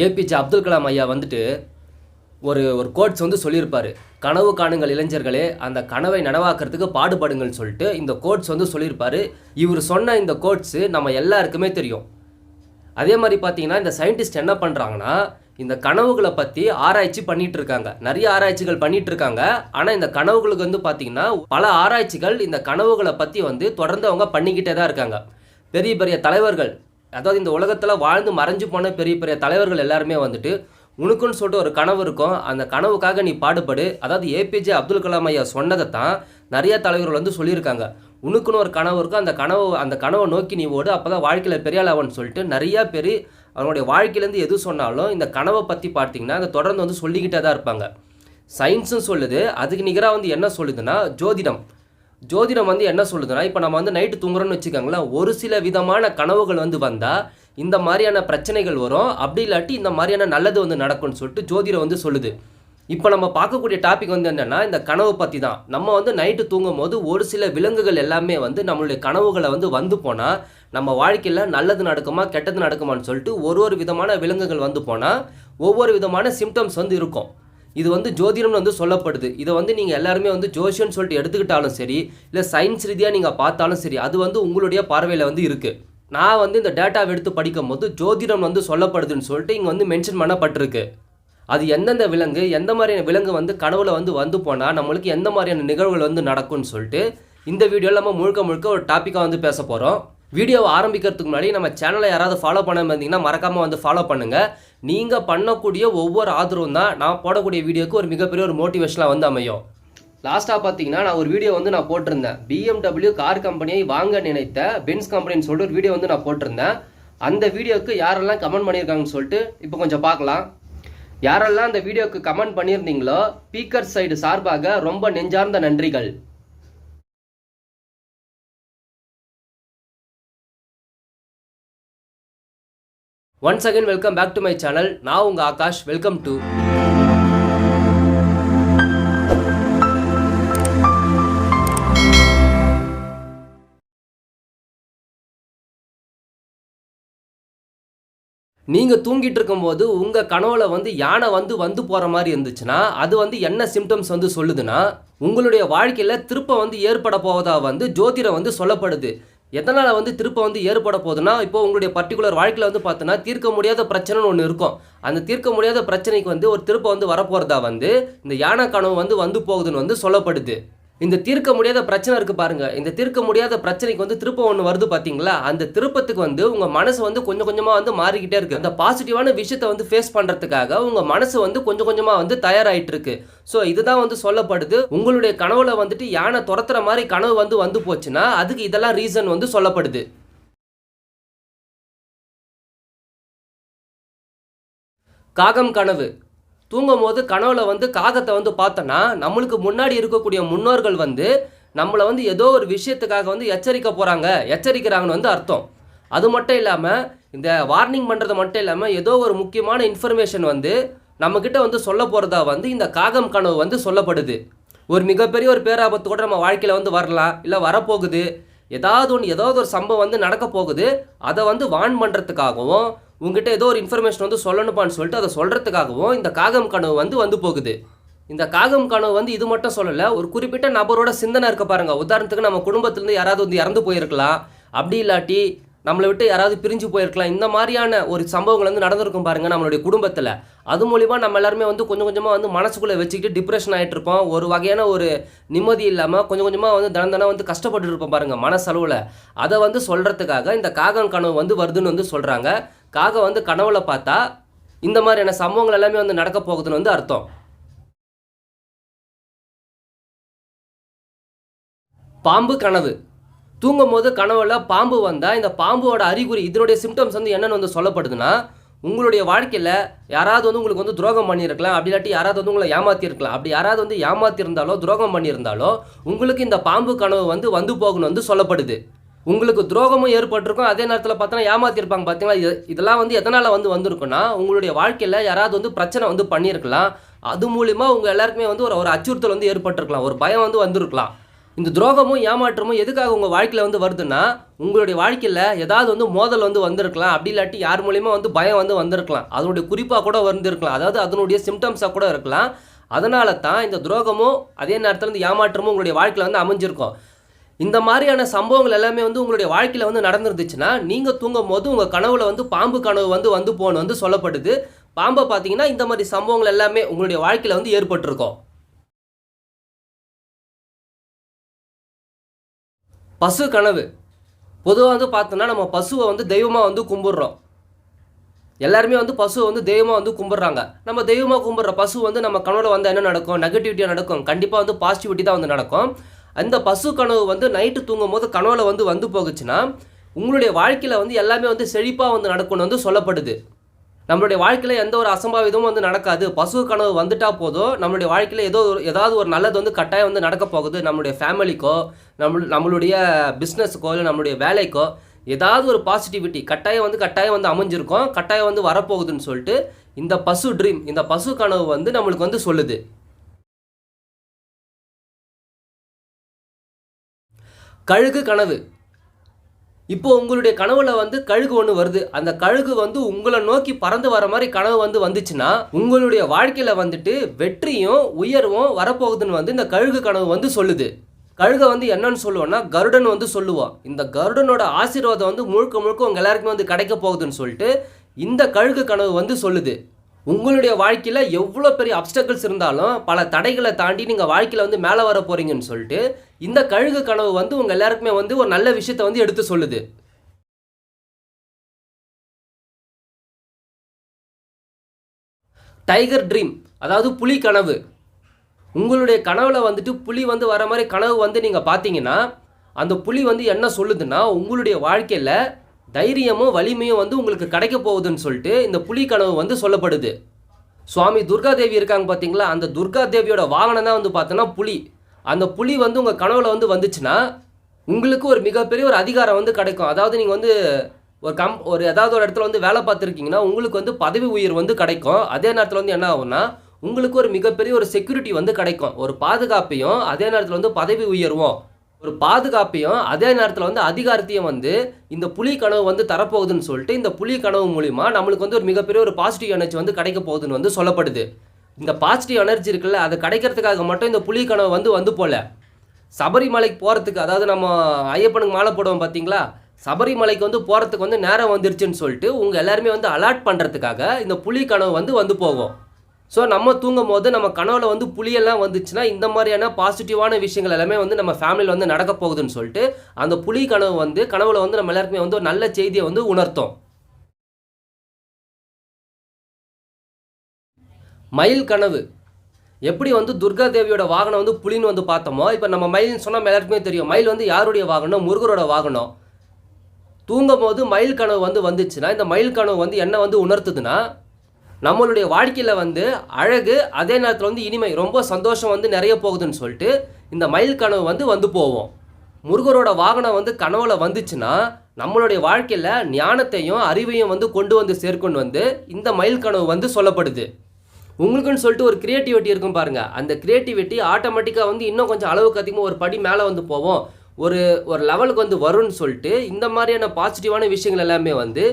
APJ Abdul Kalam ஐயா வந்துட்டு ஒரு ஒரு கோட்ஸ் வந்து சொல்லியிருப்பார். கனவு காணுங்கள் இளைஞர்களே, அந்த கனவை நனவாக்கிறதுக்கு பாடுபடுங்கள்னு சொல்லிட்டு இந்த கோட்ஸ் வந்து சொல்லியிருப்பார். இவர் சொன்ன இந்த கோட்ஸு நம்ம எல்லாருக்குமே தெரியும். அதே மாதிரி பார்த்தீங்கன்னா இந்த சயின்டிஸ்ட் என்ன பண்ணுறாங்கன்னா, இந்த கனவுகளை பற்றி ஆராய்ச்சி பண்ணிகிட்டு இருக்காங்க. நிறைய ஆராய்ச்சிகள் பண்ணிகிட்டு இருக்காங்க. ஆனால் இந்த கனவுகளுக்கு வந்து பார்த்திங்கன்னா பல ஆராய்ச்சிகள் இந்த கனவுகளை பற்றி வந்து தொடர்ந்து அவங்க பண்ணிக்கிட்டே தான் இருக்காங்க. பெரிய பெரிய தலைவர்கள், அதாவது இந்த உலகத்தில் வாழ்ந்து மறைஞ்சு போன பெரிய பெரிய தலைவர்கள் எல்லாருமே வந்துட்டு உனக்குன்னு சொல்லிட்டு ஒரு கனவு இருக்கும், அந்த கனவுக்காக நீ பாடுபடு. அதாவது ஏபிஜே அப்துல் கலாம் ஐயா சொன்னதை தான் நிறைய தலைவர்கள் வந்து சொல்லியிருக்காங்க. உனக்குன்னு ஒரு கனவு இருக்கும், அந்த கனவை நோக்கி நீ ஓடு, அப்போ தான் வாழ்க்கையில் பெரிய ஆளாவன்னு சொல்லிட்டு நிறையா பேர் அவங்களுடைய வாழ்க்கையிலேருந்து எது சொன்னாலும் இந்த கனவை பற்றி பார்த்தீங்கன்னா அதை தொடர்ந்து வந்து சொல்லிக்கிட்டே தான் இருப்பாங்க. சயின்ஸும் சொல்லுது, அதுக்கு நிகராக வந்து என்ன சொல்லுதுன்னா ஜோதிடம் வந்து என்ன சொல்லுதுன்னா, இப்போ நம்ம வந்து நைட்டு தூங்குறோன்னு வச்சுக்கோங்களேன், ஒரு சில விதமான கனவுகள் வந்து வந்தால் இந்த மாதிரியான பிரச்சனைகள் வரும், அப்படி இல்லாட்டி இந்த மாதிரியான நல்லது வந்து நடக்கும்னு சொல்லிட்டு ஜோதிடம் வந்து சொல்லுது. இப்போ நம்ம பார்க்கக்கூடிய டாபிக் வந்து என்னென்னா இந்த கனவு பற்றி தான். நம்ம வந்து நைட்டு தூங்கும் போது ஒரு சில விலங்குகள் எல்லாமே வந்து நம்மளுடைய கனவுகளை வந்து போனால் நம்ம வாழ்க்கையில் நல்லது நடக்குமா கெட்டது நடக்குமான்னு சொல்லிட்டு ஒரு விதமான விலங்குகள் வந்து போனால் ஒவ்வொரு விதமான சிம்டம்ஸ் வந்து இருக்கும். இது வந்து ஜோதிடம்னு வந்து சொல்லப்படுது. இதை வந்து நீங்கள் எல்லாருமே வந்து ஜோஷியன்னு சொல்லிட்டு எடுத்துக்கிட்டாலும் சரி, இல்லை சயின்ஸ் ரீதியாக நீங்கள் பார்த்தாலும் சரி, அது வந்து உங்களுடைய பார்வையில் வந்து இருக்குது. நான் வந்து இந்த டேட்டாவை எடுத்து படிக்கும் போது ஜோதிடம் வந்து சொல்லப்படுதுன்னு சொல்லிட்டு இங்கே வந்து மென்ஷன் பண்ணப்பட்டிருக்கு. அது எந்தெந்த விலங்கு, எந்த மாதிரியான விலங்கு வந்து கனவுல வந்து போனால் நம்மளுக்கு எந்த மாதிரியான நிகழ்வுகள் வந்து நடக்கும்னு சொல்லிட்டு இந்த வீடியோவில் நம்ம முழுக்க ஒரு டாப்பிக்காக வந்து பேச போகிறோம். வீடியோவை ஆரம்பிக்கிறதுக்கு முன்னாடி நம்ம சேனலை யாராவது ஃபாலோ பண்ணாமல் இருந்தீங்கன்னா மறக்காமல் வந்து ஃபாலோ பண்ணுங்கள். நீங்கள் பண்ணக்கூடிய ஒவ்வொரு ஆதரவும் தான் நான் போடக்கூடிய வீடியோக்கு ஒரு மிகப்பெரிய ஒரு மோட்டிவேஷனாக வந்து அமையும். லாஸ்ட்டாக பார்த்தீங்கன்னா நான் ஒரு வீடியோ வந்து நான் போட்டிருந்தேன். BMW கார் கம்பெனியை வாங்க நினைத்த பென்ஸ் கம்பெனின்னு சொல்லிட்டு ஒரு வீடியோ வந்து நான் போட்டிருந்தேன். அந்த வீடியோவுக்கு யாரெல்லாம் கமெண்ட் பண்ணியிருக்காங்கன்னு சொல்லிட்டு இப்போ கொஞ்சம் பார்க்கலாம். யாரெல்லாம் அந்த வீடியோவுக்கு கமெண்ட் பண்ணியிருந்தீங்களோ ஸ்பீக்கர் சைடு சார்பாக ரொம்ப நெஞ்சார்ந்த நன்றிகள். Once again welcome back to my channel. நான் உங்கள் ஆகாஷ். வெல்கம் டு நீங்கள் தூங்கிட்டு இருக்கும்போது உங்கள் கனவுல வந்து யானை வந்து போகிற மாதிரி இருந்துச்சுன்னா அது வந்து என்ன சிம்டம்ஸ் வந்து சொல்லுதுன்னா, உங்களுடைய வாழ்க்கையில் திருப்பம் வந்து ஏற்பட போவதா வந்து ஜோதிடம் வந்து சொல்லப்படுது. எதனால் வந்து திருப்பம் வந்து ஏற்பட போகுதுன்னா, இப்போ உங்களுடைய பர்டிகுலர் வாழ்க்கையில் வந்து பார்த்தோன்னா தீர்க்க முடியாத பிரச்சனைன்னு ஒன்று இருக்கும். அந்த தீர்க்க முடியாத பிரச்சனைக்கு வந்து ஒரு திருப்பம் வந்து வரப்போகிறதா வந்து இந்த யானை கனவு வந்து போகுதுன்னு வந்து சொல்லப்படுது. இந்த தீர்க்க முடியாத பிரச்சனை இருக்குது பாருங்கள், இந்த தீர்க்க முடியாத பிரச்சனைக்கு வந்து திருப்பம் ஒன்று வருது பார்த்தீங்களா, அந்த திருப்பத்துக்கு வந்து உங்கள் மனசு வந்து கொஞ்சம் கொஞ்சமாக வந்து மாறிக்கிட்டே இருக்குது. அந்த பாசிட்டிவான விஷயத்தை வந்து ஃபேஸ் பண்ணுறதுக்காக உங்கள் மனசு வந்து கொஞ்சம் கொஞ்சமாக வந்து தயாராகிட்டு இருக்கு. ஸோ இதுதான் வந்து சொல்லப்படுது. உங்களுடைய கனவுல வந்துட்டு யானை துரத்துற மாதிரி கனவு வந்து போச்சுன்னா அதுக்கு இதெல்லாம் ரீசன் வந்து சொல்லப்படுது. காகம் கனவு. தூங்கும் போது கனவுல வந்து காகத்தை வந்து பார்த்தோன்னா நம்மளுக்கு முன்னாடி இருக்கக்கூடிய முன்னோர்கள் வந்து நம்மளை வந்து ஏதோ ஒரு விஷயத்துக்காக வந்து எச்சரிக்கிறாங்கன்னு வந்து அர்த்தம். அது மட்டும் இல்லாமல் இந்த வார்னிங் பண்ணுறது மட்டும் இல்லாமல் ஏதோ ஒரு முக்கியமான இன்ஃபர்மேஷன் வந்து நம்மக்கிட்ட வந்து சொல்ல போகிறதா வந்து இந்த காகம் கனவு வந்து சொல்லப்படுது. ஒரு மிகப்பெரிய ஒரு பேராபத்து கூட நம்ம வாழ்க்கையில் வந்து வரலாம், இல்லை வரப்போகுது, ஏதாவது ஒரு சம்பவம் வந்து நடக்க போகுது, அதை வந்து வார்ன் பண்ணுறதுக்காகவும் உங்ககிட்ட ஏதோ ஒரு இன்ஃபர்மேஷன் வந்து சொல்லணுப்பான்னு சொல்லிட்டு அதை சொல்கிறதுக்காகவும் இந்த காகம் கனவு வந்து போகுது. இந்த காகம் கனவு வந்து இது மட்டும் சொல்லலை, ஒரு குறிப்பிட்ட நபரோட சிந்தனை இருக்க பாருங்கள். உதாரணத்துக்கு நம்ம குடும்பத்திலேருந்து யாராவது வந்து இறந்து போயிருக்கலாம், அப்படி இல்லாட்டி நம்மளை விட்டு யாராவது பிரிஞ்சு போயிருக்கலாம். இந்த மாதிரியான ஒரு சம்பவங்கள் வந்து நடந்திருக்கும் பாருங்கள் நம்மளுடைய குடும்பத்தில். அது மூலிமா நம்ம எல்லாருமே வந்து கொஞ்சம் கொஞ்சமாக வந்து மனசுக்குள்ளே வச்சுக்கிட்டு டிப்ரெஷன் ஆகிட்டு இருப்போம். ஒரு வகையான ஒரு நிம்மதி இல்லாமல் கொஞ்சம் கொஞ்சமாக வந்து தினம் வந்து கஷ்டப்பட்டு இருப்போம் பாருங்கள் மனசளவில். அதை வந்து சொல்கிறதுக்காக இந்த காகம் கனவு வந்து வருதுன்னு வந்து சொல்கிறாங்க. காகம் வந்து கனவுல பார்த்தா இந்த மாதிரியான சம்பவங்கள் எல்லாமே வந்து நடக்க போகுதுன்னு வந்து அர்த்தம். பாம்பு கனவு. தூங்கும் போது கனவுல பாம்பு வந்தால் இந்த பாம்போட அறிகுறி, இதனுடைய சிம்டம்ஸ் வந்து என்னென்னு வந்து சொல்லப்படுதுன்னா, உங்களுடைய வாழ்க்கையில் யாராவது வந்து உங்களுக்கு வந்து துரோகம் பண்ணியிருக்கலாம், அப்படி இல்லாட்டி யாராவது வந்து உங்களை ஏமாற்றிருக்கலாம். அப்படி யாராவது வந்து ஏமாற்றிருந்தாலோ துரோகம் பண்ணியிருந்தாலோ உங்களுக்கு இந்த பாம்பு கனவு வந்து போகணும்னு வந்து சொல்லப்படுது. உங்களுக்கு துரோகமும் ஏற்பட்டிருக்கும், அதே நேரத்தில் பார்த்தோன்னா ஏமாற்றிருப்பாங்க பார்த்தீங்களா. இதெல்லாம் வந்து எதனால் வந்திருக்குன்னா, உங்களுடைய வாழ்க்கையில் யாராவது வந்து பிரச்சனை வந்து பண்ணியிருக்கலாம். அது மூலிமா உங்கள் எல்லாருக்குமே வந்து ஒரு அச்சுறுத்தல் வந்து ஏற்பட்டிருக்கலாம், ஒரு பயம் வந்து வந்திருக்கலாம். இந்த துரோகமும் ஏமாற்றமும் எதுக்காக உங்கள் வாழ்க்கையில் வந்து வருதுன்னா, உங்களுடைய வாழ்க்கையில் ஏதாவது வந்து மோதல் வந்து வந்திருக்கலாம். அப்படி இல்லாட்டி யார் மூலியமா வந்து பயம் வந்து வந்திருக்கலாம். அதனுடைய குறிப்பாக கூட வந்திருக்கலாம். அதாவது அதனுடைய சிம்டம்ஸாக கூட இருக்கலாம். அதனால தான் இந்த துரோகமும் அதே நேரத்தில் வந்து ஏமாற்றமும் உங்களுடைய வாழ்க்கையில் வந்து அமைஞ்சிருக்கும். இந்த மாதிரியான சம்பவங்கள் எல்லாமே வந்து உங்களுடைய வாழ்க்கையில் வந்து நடந்துருந்துச்சுன்னா, நீங்கள் தூங்கும் போது உங்கள் கனவுல வந்து பாம்பு கனவு வந்து போகணும் வந்து சொல்லப்படுது. பாம்பை பார்த்தீங்கன்னா இந்த மாதிரி சம்பவங்கள் எல்லாமே உங்களுடைய வாழ்க்கையில் வந்து ஏற்பட்டிருக்கும். பசு கனவு பொதுவாக வந்து பார்த்தோன்னா நம்ம பசுவை வந்து தெய்வமாக வந்து கும்பிட்றோம். எல்லாருமே வந்து பசுவை வந்து தெய்வமாக வந்து கும்பிட்றாங்க. நம்ம தெய்வமாக கும்பிட்ற பசு வந்து நம்ம கனவுல வந்தால் என்ன நடக்கும்? நெகட்டிவிட்டியாக நடக்கும். கண்டிப்பாக வந்து பாசிட்டிவிட்டி தான் வந்து நடக்கும். அந்த பசு கனவு வந்து நைட்டு தூங்கும் போது கனவுல வந்து போகுச்சுன்னா, உங்களுடைய வாழ்க்கையில் வந்து எல்லாமே வந்து செழிப்பாக வந்து நடக்கும்னு வந்து சொல்லப்படுது. நம்மளுடைய வாழ்க்கையில் எந்த ஒரு அசம்பாவிதமும் வந்து நடக்காது. பசு கனவு வந்துட்டா போதும், நம்மளுடைய வாழ்க்கையில் ஏதாவது ஒரு நல்லது வந்து கட்டாயம் வந்து நடக்க போகுது. நம்மளுடைய ஃபேமிலிக்கோ, நம்மளுடைய பிஸ்னஸுக்கோ, இல்லை நம்மளுடைய வேலைக்கோ ஏதாவது ஒரு பாசிட்டிவிட்டி கட்டாயம் வந்து அமைஞ்சிருக்கும். கட்டாயம் வந்து வரப்போகுதுன்னு சொல்லிட்டு இந்த பசு ட்ரீம், இந்த பசு கனவு வந்து நம்மளுக்கு வந்து சொல்லுது. கழுகு கனவு. இப்போ உங்களுடைய கனவுல வந்து கழுகு ஒன்று வருது. அந்த கழுகு வந்து உங்களை நோக்கி பறந்து வர மாதிரி கனவு வந்து வந்துச்சுன்னா, உங்களுடைய வாழ்க்கையில வந்துட்டு வெற்றியும் உயர்வும் வரப்போகுதுன்னு வந்து இந்த கழுகு கனவு வந்து சொல்லுது. கழுகை வந்து என்னன்னு சொல்லுவோம்னா கருடன் வந்து சொல்லுவோம். இந்த கருடனோட ஆசீர்வாதம் வந்து முழுக்க முழுக்க உங்க எல்லாருக்குமே வந்து கிடைக்க போகுதுன்னு சொல்லிட்டு இந்த கழுகு கனவு வந்து சொல்லுது. உங்களுடைய வாழ்க்கையில் எவ்வளோ பெரிய அப்டக்கிள்ஸ் இருந்தாலும் பல தடைகளை தாண்டி நீங்கள் வாழ்க்கையில் வந்து மேலே வர போகிறீங்கன்னு சொல்லிட்டு இந்த கழுகு கனவு வந்து உங்கள் எல்லாருக்குமே வந்து ஒரு நல்ல விஷயத்தை வந்து எடுத்து சொல்லுது. டைகர் ட்ரீம், அதாவது புலி கனவு. உங்களுடைய கனவுல வந்துட்டு புலி வந்து வர மாதிரி கனவு வந்து நீங்கள் பார்த்தீங்கன்னா, அந்த புலி வந்து என்ன சொல்லுதுன்னா, உங்களுடைய வாழ்க்கையில் தைரியமும் வலிமையும் வந்து உங்களுக்கு கிடைக்க போகுதுன்னு சொல்லிட்டு இந்த புலி கனவு வந்து சொல்லப்படுது. சுவாமி துர்கா தேவி இருக்காங்க பார்த்தீங்களா, அந்த துர்கா தேவியோட வாகனம் தான் வந்து பார்த்தோன்னா புலி. அந்த புலி வந்து உங்கள் கனவுல வந்து வந்துச்சுன்னா, உங்களுக்கு ஒரு மிகப்பெரிய ஒரு அதிகாரம் வந்து கிடைக்கும். அதாவது நீங்கள் வந்து ஒரு ஏதாவது ஒரு இடத்துல வந்து வேலை பார்த்துருக்கீங்கன்னா, உங்களுக்கு வந்து பதவி உயர்வு வந்து கிடைக்கும். அதே நேரத்தில் வந்து என்ன ஆகும்னா, உங்களுக்கு ஒரு மிகப்பெரிய ஒரு செக்யூரிட்டி வந்து கிடைக்கும். ஒரு பாதுகாப்பையும் அதே நேரத்தில் வந்து பதவி உயர்வும், ஒரு பாதுகாப்பையும் அதே நேரத்தில் வந்து அதிகாரத்தையும் வந்து இந்த புலி கனவு வந்து தரப்போகுதுன்னு சொல்லிட்டு இந்த புலி கனவு மூலிமா நம்மளுக்கு வந்து ஒரு மிகப்பெரிய ஒரு பாசிட்டிவ் எனர்ஜி வந்து கிடைக்க போகுதுன்னு வந்து சொல்லப்படுது. இந்த பாசிட்டிவ் எனர்ஜி இருக்குல்ல, அதை கிடைக்கிறதுக்காக மட்டும் இந்த புலி கனவு வந்து போல சபரிமலைக்கு போகிறதுக்கு, அதாவது நம்ம ஐயப்பனுக்கு மாலை போடுவோம் பார்த்தீங்களா, சபரிமலைக்கு வந்து போகிறதுக்கு வந்து நேரம் வந்துருச்சுன்னு சொல்லிட்டு உங்கள் எல்லாருமே வந்து அலர்ட் பண்ணுறதுக்காக இந்த புலி கனவு வந்து போகும். ஸோ நம்ம தூங்கும் போது நம்ம கனவுல வந்து புலியெல்லாம் வந்துச்சுன்னா இந்த மாதிரியான பாசிட்டிவான விஷயங்கள் எல்லாமே வந்து நம்ம ஃபேமிலியில் வந்து நடக்க போகுதுன்னு சொல்லிட்டு அந்த புலி கனவு வந்து கனவுல வந்து நம்ம எல்லாருக்குமே வந்து ஒரு நல்ல செய்தியை வந்து உணர்த்தும். மயில் கனவு. எப்படி வந்து துர்கா தேவியோட வாகனம் வந்து புலின்னு வந்து பார்த்தோமோ, இப்போ நம்ம மயில்னு சொன்னால் நம்ம எல்லாருக்குமே தெரியும். மயில் வந்து யாருடைய வாகனம்? முருகரோட வாகனம். தூங்கும் போது மயில் கனவு வந்துச்சுன்னா இந்த மயில் கனவு வந்து என்ன வந்து உணர்த்துதுன்னா, நம்மளுடைய வாழ்க்கையில் வந்து அழகு அதே நேரத்தில் வந்து இனிமை ரொம்ப சந்தோஷம் வந்து நிறைய போகுதுன்னு சொல்லிட்டு இந்த மயில் கனவு வந்து போவோம். முருகரோட வாகனம் வந்து கனவுல வந்துச்சுன்னா நம்மளுடைய வாழ்க்கையில் ஞானத்தையும் அறிவையும் வந்து கொண்டு வந்து சேர்க்குன்னு வந்து இந்த மயில் கனவு வந்து சொல்லப்படுது. உங்களுக்குன்னு சொல்லிட்டு ஒரு கிரியேட்டிவிட்டி இருக்கும் பாருங்கள், அந்த கிரியேட்டிவிட்டி ஆட்டோமேட்டிக்காக வந்து இன்னும் கொஞ்சம் அளவுக்கு அதிகமாக ஒரு படி மேலே வந்து போவோம், ஒரு லெவலுக்கு வந்து வரும்னு சொல்லிட்டு இந்த மாதிரியான பாசிட்டிவான விஷயங்கள் எல்லாமே வந்து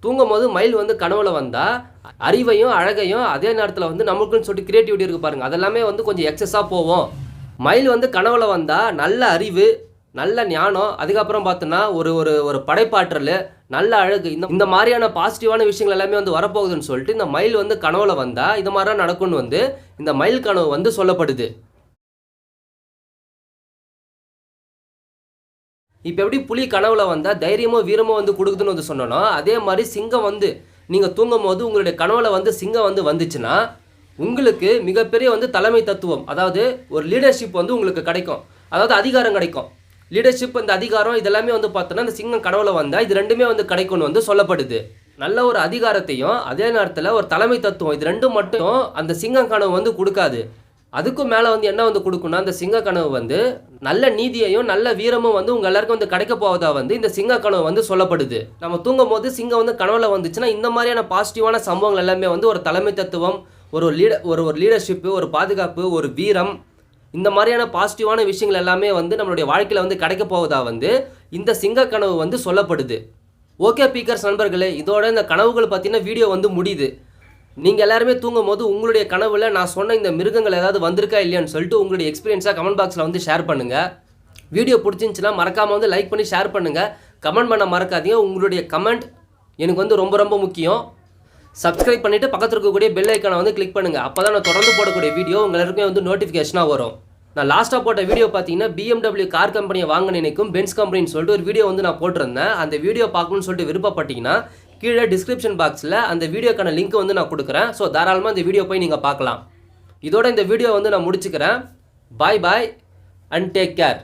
தூங்கும் போது மயில் வந்து கனவுல வந்தால் அறிவையும் அழகையும் அதே நேரத்தில் வந்து நமக்குன்னு சொல்லிட்டு கிரியேட்டிவிட்டி இருக்குது பாருங்கள், அதெல்லாமே வந்து கொஞ்சம் எக்ஸஸாக போவோம். மயில் வந்து கனவுல வந்தால் நல்ல அறிவு, நல்ல ஞானம், அதுக்கப்புறம் பார்த்தோன்னா ஒரு படைப்பாற்றல், நல்ல அழகு, இந்த மாதிரியான பாசிட்டிவான விஷயங்கள் எல்லாமே வந்து வரப்போகுதுன்னு சொல்லிட்டு இந்த மயில் வந்து கனவுல வந்தால் இது மாதிரிலாம் நடக்கும்னு வந்து இந்த மயில் கனவு வந்து சொல்லப்படுது. இப்போ எப்படி புலி கனவுல வந்தால் தைரியமோ வீரமோ வந்து கொடுக்குதுன்னு வந்து சொன்னோன்னா, அதே மாதிரி சிங்கம் வந்து நீங்கள் தூங்கும் போது உங்களுடைய கனவுல வந்து சிங்கம் வந்து வந்துச்சுன்னா உங்களுக்கு மிகப்பெரிய வந்து தலைமை தத்துவம், அதாவது ஒரு லீடர்ஷிப் வந்து உங்களுக்கு கிடைக்கும், அதாவது அதிகாரம் கிடைக்கும். லீடர்ஷிப், இந்த அதிகாரம் இதெல்லாமே வந்து பார்த்தோன்னா இந்த சிங்கம் கனவுல வந்தால் இது ரெண்டுமே வந்து கிடைக்கும்னு வந்து சொல்லப்படுது. நல்ல ஒரு அதிகாரத்தையும் அதே நேரத்தில் ஒரு தலைமை தத்துவம், இது ரெண்டும் மட்டும் அந்த சிங்கம் கனவு வந்து கொடுக்காது. அதுக்கும் மேலே வந்து என்ன வந்து கொடுக்குன்னா, அந்த சிங்க கனவு வந்து நல்ல நீதியையும் நல்ல வீரமும் வந்து உங்கள் எல்லாருக்கும் வந்து கிடைக்க போவதா வந்து இந்த சிங்க கனவு வந்து சொல்லப்படுது. நம்ம தூங்கும் போது சிங்கம் வந்து கனவுல வந்துச்சுன்னா இந்த மாதிரியான பாசிட்டிவான சம்பவங்கள் எல்லாமே வந்து ஒரு தலைமை தத்துவம், ஒரு லீடர்ஷிப்பு, ஒரு பாதுகாப்பு, ஒரு வீரம், இந்த மாதிரியான பாசிட்டிவான விஷயங்கள் எல்லாமே வந்து நம்மளுடைய வாழ்க்கையில் வந்து கிடைக்க போவதா வந்து இந்த சிங்க கனவு வந்து சொல்லப்படுது. ஓகே பீக்கர்ஸ் நண்பர்களே, இதோட இந்த கனவுகள் பற்றின வீடியோ வந்து முடியுது. நீங்கள் எல்லாருமே தூங்கும் போது உங்களுடைய கனவுல நான் சொன்ன இந்த மிருகங்கள் ஏதாவது வந்திருக்கா இல்லையான்னு சொல்லிட்டு உங்களுடைய எக்ஸ்பீரியன்ஸாக கமெண்ட் பாக்ஸில் வந்து ஷேர் பண்ணுங்கள். வீடியோ பிடிச்சிருந்துச்சுன்னா மறக்காமல் வந்து லைக் பண்ணி ஷேர் பண்ணுங்கள். கமெண்ட் பண்ண மறக்காதீங்க. உங்களுடைய கமெண்ட் எனக்கு வந்து ரொம்ப ரொம்ப முக்கியம். சப்ஸ்கிரைப் பண்ணிவிட்டு பக்கத்தில் இருக்கக்கூடிய பெல் ஐக்கானை வந்து கிளிக் பண்ணுங்கள். அப்போ தான் நான் தொடர்ந்து போடக்கூடிய வீடியோ உங்கள் எல்லாருக்குமே வந்து நோட்டிஃபிகேஷனாக வரும். நான் லாஸ்ட்டாக போட்ட வீடியோ பார்த்தீங்கன்னா BMW கார் கம்பெனியை வாங்க நினைக்கும் பென்ஸ் கம்பெனின்னு சொல்லிட்டு ஒரு வீடியோ வந்து நான் போட்டிருந்தேன். அந்த வீடியோ பார்க்கணும்னு சொல்லிட்டு விருப்பப்பட்டீங்கன்னா கீழே டிஸ்கிரிப்ஷன் பாக்ஸில் அந்த வீடியோக்கான லிங்க் வந்து நான் கொடுக்குறேன். ஸோ தாராளமாக இந்த வீடியோ போய் நீங்கள் பார்க்கலாம். இதோட இந்த வீடியோ வந்து நான் முடிச்சுக்கிறேன். பாய் பாய் அண்ட் டேக் கேர்.